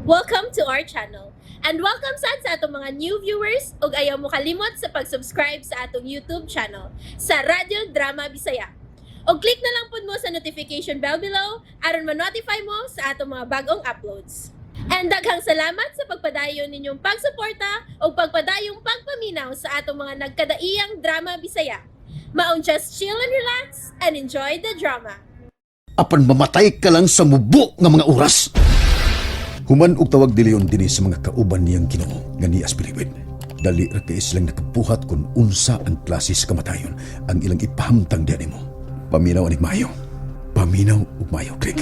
Welcome to our channel. And welcome sa atong mga new viewers ug ayaw mo kalimot sa pag-subscribe sa atong YouTube channel sa Radio Drama Bisaya. O click na lang pud mo sa notification bell below aron ma-notify mo sa atong mga bagong uploads. And daghang salamat sa pagpadayon ninyong pagsuporta o pagpadayong pagpaminaw sa atong mga nagkadaiyang Drama Bisaya. Maong just chill and relax and enjoy the drama. Apan mamatay ka lang sa mubo nga mga oras. Human og tawag di Leon dinhi sa mga kauban niyang Ginoo nga nias bilibid. Dali ra kay silang nakabuhat kung unsa ang klase sa kamatayon ang ilang ipahamtang diyan nimo. Paminaw aning mayo. Paminaw ug mayo, Craig.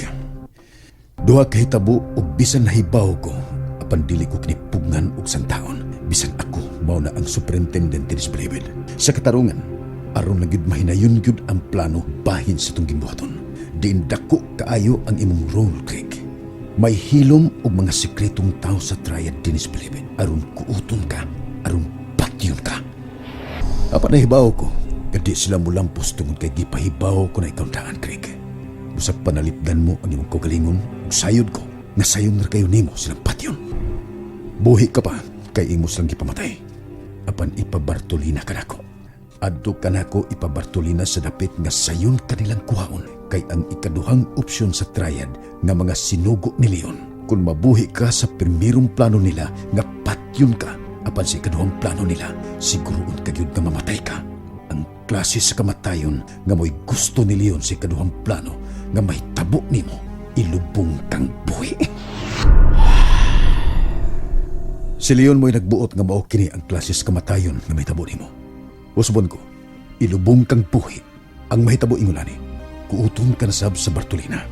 Duha ka hitabo ug bisan nahibaw ko apan dili ko kinipugngan og santaon. Bisan ako mao na ang superintendent dinhi sa bilibid. Sa katarungan, aron na gyud mahinayon gyud ang plano bahin sa tong gimbuhaton. Diin dako kaayo ang imong role, Craig. May hilom og mga sekretong tao sa triad dinis bilibid. Aron kuuton ka, aron patyon ka. Apan nahibaw ko, kadi sila mulampos tungod kay gipahibaw ko na ikaw daan, Craig. Usap panalipdan mo ang imong kagalingon, ug sayod ko, nga sayon na kayo nimo silang patyon. Buhi ka pa, kay imo silang gipamatay. Apan ipabartolina ka nako. Adto ka nako ipabartolina sa dapit nga sayon kanilang kuhaon. Kay ang ikaduhang opsyon sa triad nga mga sinugo ni Leon. Kung mabuhi ka sa primerong plano nila nga patyon ka, apan sa ikaduhang plano nila, siguroon kagyud nga mamatay ka. Ang klase sa kamatayon nga mo'y gusto ni Leon sa ikaduhang plano nga mahitabo nimo, ilubong kang buhi. Si Leon mo'y nagbuot nga mao kini ang klase sa kamatayon nga mahitabo nimo. Usbon ko, ilubong kang buhi ang mahitabo ingulani. Kuuton ka na sab sa Bartolina.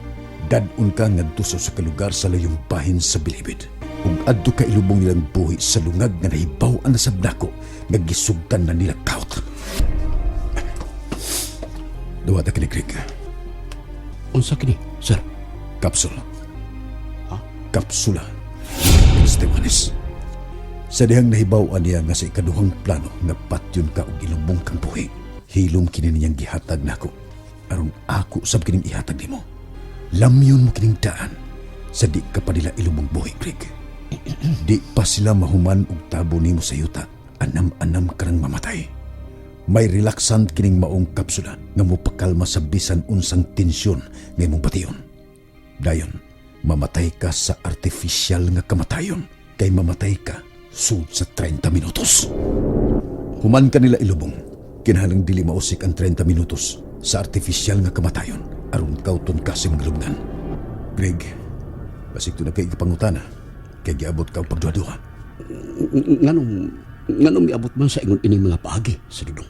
Dadun ka ngadto sa kalugar sa layong bahin sa bilibid. Ug adto ka ilubong nilang buhi sa lungag nga nahibaw ang nasab nako nga gisugdan na nila kaut. Duwa ta kini, Craig. Unsa kini, sir? Kapsul. Ha? Kapsula. Estebanes. Sa dihang nahibaw niya nga sa ikaduhang plano nga patyon ka ug ilubong kang buhi. Hilom kini niyang gihatag nako. Aron ako sab kining ihatag nimo. Lamyon mo kining daan sa di ka pa nila ilubong buhi, Craig. Di pa sila mahuman og tabo nimo sa yuta, anam-anam ka nang mamatay. May relaxant kining maong kapsula nga mopakalma sa bisan unsang tensyon nga imong bation. Dayon, mamatay ka sa artificial nga kamatayon kay mamatay ka sud sa 30 minutos. Human ka nila ilubong, kinahanglang dili mausik ang 30 minutos sa artificial nga kamatayon aron kauton ka sa maglubngan. Greg, basig to na kay ipangutana kay giabot ka og pagduha-duha. Nganong miabot man sa ingon ini mga paagi, Sir Dudong?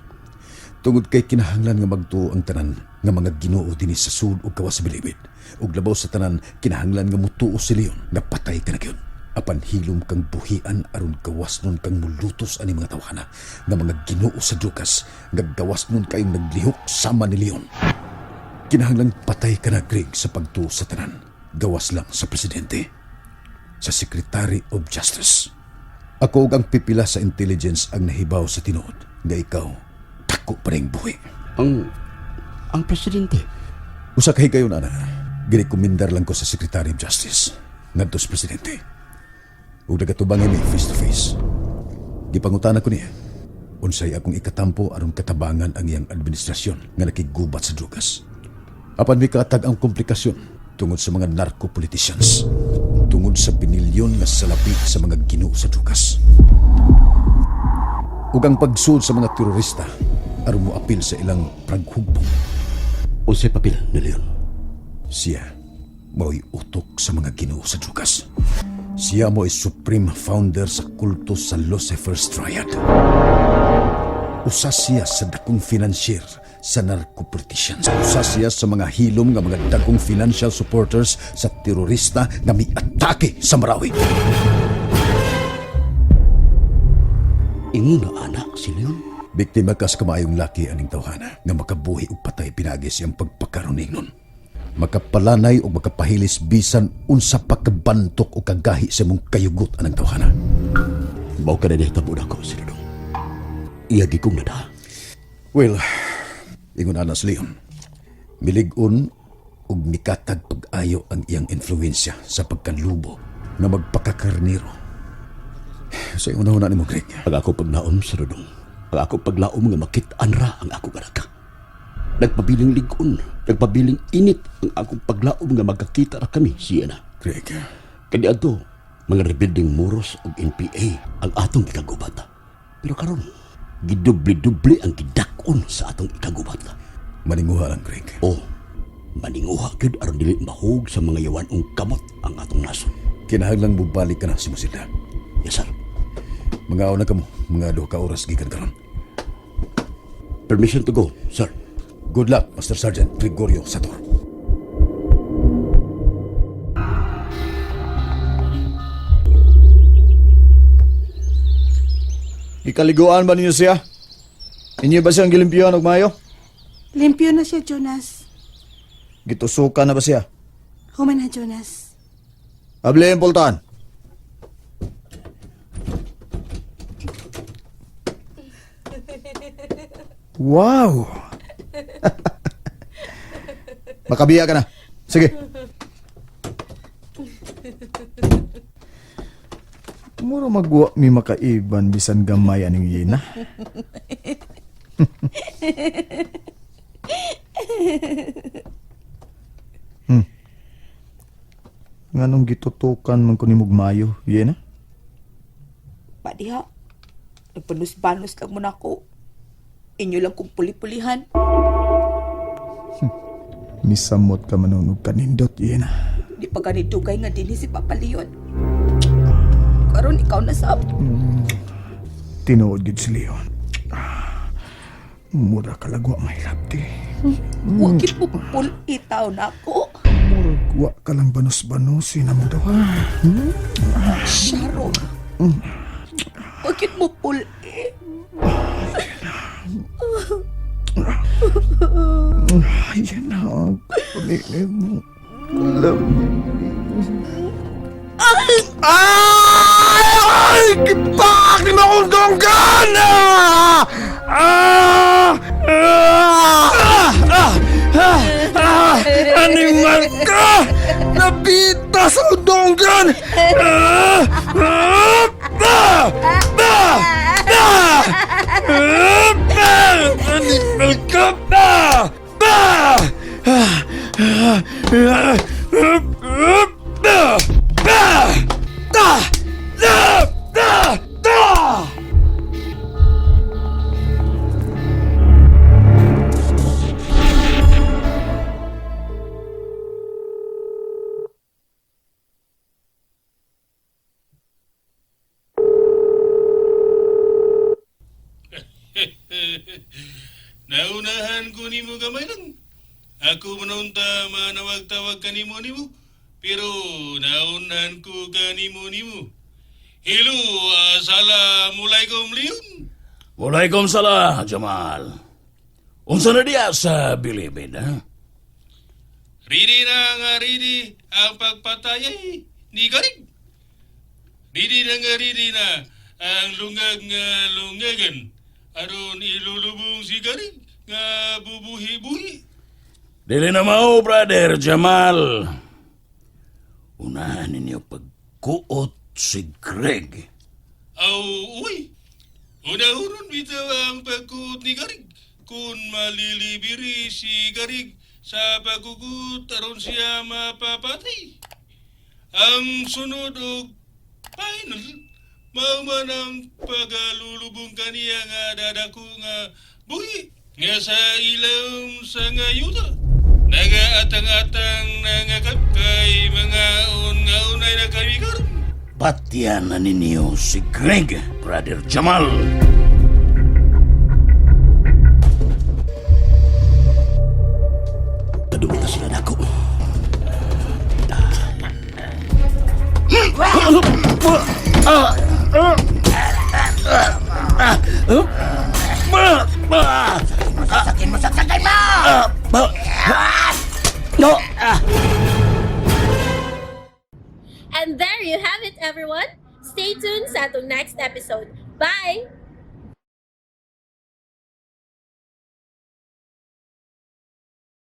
Tungod kay kinahanglan nga magtuo ang tanan nga mga Ginoo dinhi sa sud ug kawas sa bilibid. Ug labaw sa tanan kinahanglan nga mutuo si Leon nga patay ka na gyud. Apan hilom kang buhian aron gawas nun kang mulutos ani mga tawhana nga mga Ginoo sa dukas nga gawas nun kayong naglihok sama ni Leon. Kinahanglan patay ka na, Greg, sa pagtuo sa tanan. Gawas lang sa presidente, sa Secretary of Justice. Ako ug ang pipila sa intelligence ang nahibaw sa tinuod nga ikaw dako pa ring buhi. Ang presidente? Usa kay kayo na ginikomendar lang ko sa Secretary of Justice ngadto sa presidente. Ug nagatubang mi face to face. Gipangutana ko niya unsay akong ikatampo aron katabangan ang iyang administrasyon nga nakigubat sa drugas. Apan may kaatag ang komplikasyon tungod sa mga narco-politicians, tungod sa binilyon nga salapi sa mga Ginoo sa drugas. Ug ang pagsud sa mga terorista aron mo apil sa ilang praghugbong. Unsay papel ni Leon? Siya mao'y utok sa mga Ginoo sa drugas. Siya mo ay supreme founder sa kulto sa Lucifer's Triad. Usa siya sa dakong financier sa narco-politicians. Usa siya sa mga hilom nga mga dakong financial supporters sa terorista nga miatake sa Marawi. Ingon na anak si Leon? Biktima ka sa kamaayong laki aning tawhana nga makabuhi og patay pinagi siyang pagpakaroning nun. Makapalanay o makapahilis bisan unsa pa kabantok o kagahi sa mong kayugot anang tawhana. Mao ka na nahitabo na ko, Sir Dudong. Iyagi kong nada. Well, ingon anas Leon, milig-on ug mikatag pag-ayo ang iyang influensya sa pagkanlubo nga magpakakarniro. Sa una-una ni mo, Greg. Pag ako paglaom sa Dodong, pag ako paglaom nga makit-an ra ang ako ganaga. Nagpabiling ligon, nagpabiling init ang akong paglaom nga magkakita ra kami siya na. Greg, Kadi ato, mga rebuilding muros o NPA ang atong ikagubata. Pero karon, gidubli-dubli ang gidakon sa atong ikagubata. maninguha lang, Greg. O, maninguha gyud aron dili mahug sa mga yawanong kamot ang atong nason. Kinahanglang bubalik ka na si Musilda. Yes, sir. Mga na ka mo, mga 2 ka oras gikan karon. Permission to go, sir. Good luck, Master Sergeant Gregorio Sator. Ikaliguan ba ninyo siya? Inyo ba siyang gilimpyuhan og mayo? Limpyo na siya, Jonas. Gitusukan na ba siya? Human na, Jonas. Able yung pultahan. Wow! Makabiya ka na. Sige. Muro magwa mi makaiban bisan gamay aning yina. Nganong gitutukan man ko ni Mugmayo, yena? Padiha, nagpanus-banus lang mo na ako. Inyo lang kong puli-pulihan. Misamot ka manunog kanindot, yena. Di pa ganito kay nga din si Papa Leon. Karon ikaw na sab. Tinuod gid si Leon. Mura kalagwa may lapti. Wakit mo pul-itaw na ako. Murag wa ka lang banos-banosin na mo daw, ha? Sharon. Wakit mo pul-i. Ayan na ang kapulinin mo. Alam. Ay! Kipak ni Makong Donggan! Animal ka! Nabita sa Donggan! Animal ka! Naunahan ko nimo gamay lang. Ako manunta manawag-tawag kanimo nimo. Pero naunahan ko kanimo. Hello, assalamualaikum Leon. Waalaikumsalam, Jamal. Unsa na diya sa bilibid, ha? Ready na nga ready ang pagpatayay ni Garig. Ready na ang lungag nga lungagan. Aron ilulubong si Garig nga bubuhi-buhi. Dili na mao, brother Jamal. Unahan ninyo pagkuot si Greg. Uy. Una-unon bitaw ang pagkut ni Garig. Kung malilibiri si Garig sa pagkugut aron siya mapapatay. Ang sunod og final, mauman ang pagalulubong kaniya nga dadako nga buhi nga sa ilawom sa ngayuta. Nagaatang-atang nangakap kay mga unay na kami karon. Patyan na ninyo si Greg, brother Jamal. Kadumita sila na ako. Sakin mo sa sakay mo! No! And there you have it, everyone. Stay tuned sa atong next episode. Bye!